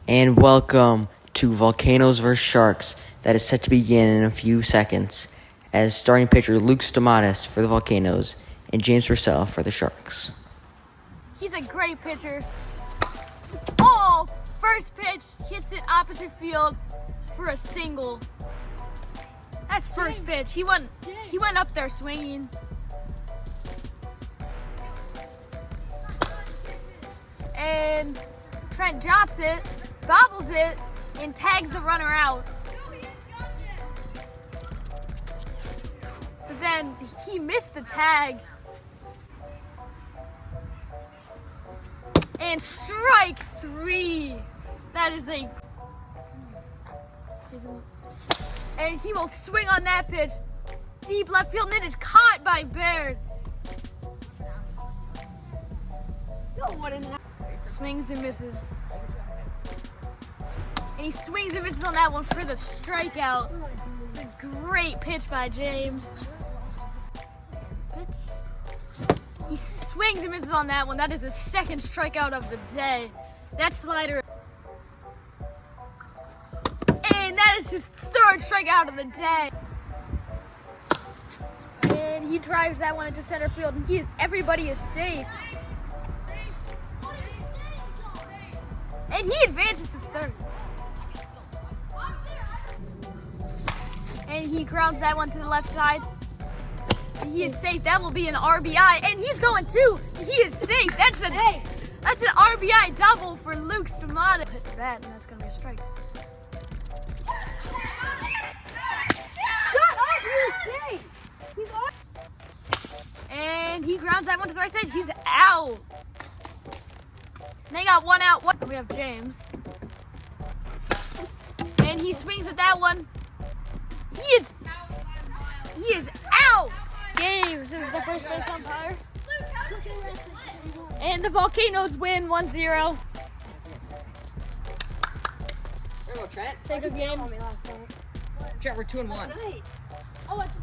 And welcome to Volcanoes vs. Sharks that is set to begin in a few seconds as starting pitcher Luke Stamatis for the Volcanoes and James Purcell for the Sharks. He's a great pitcher. Oh, first pitch, hits it opposite field for a single. That's first pitch. He went up there swinging. And Trent drops it, bobbles it, and tags the runner out. But then he missed the tag. And strike three. That is a... And he will swing on that pitch. Deep left field, and it is caught by Baird. Swings and misses. And he swings and misses on that one for the strikeout. It's a great pitch by James. He swings and misses on that one. That is his second strikeout of the day. That slider. And that is his third strikeout of the day. And he drives that one into center field, and everybody is safe. And he advances to third. And he grounds that one to the left side. And he is safe. That will be an RBI. And he's going too. He is safe. That's an RBI double for Luke Stamatis. Hit the bat, and that's going to be a strike. Shut up, you're safe. He's on. And he grounds that one to the right side. He's out. They got one out. We have James. And he swings at that one. He is out. James is the first base umpire. And the Volcanoes win 1-0. Here we go, Trent. Take a game. Trent, we're 2-1. Oh, I just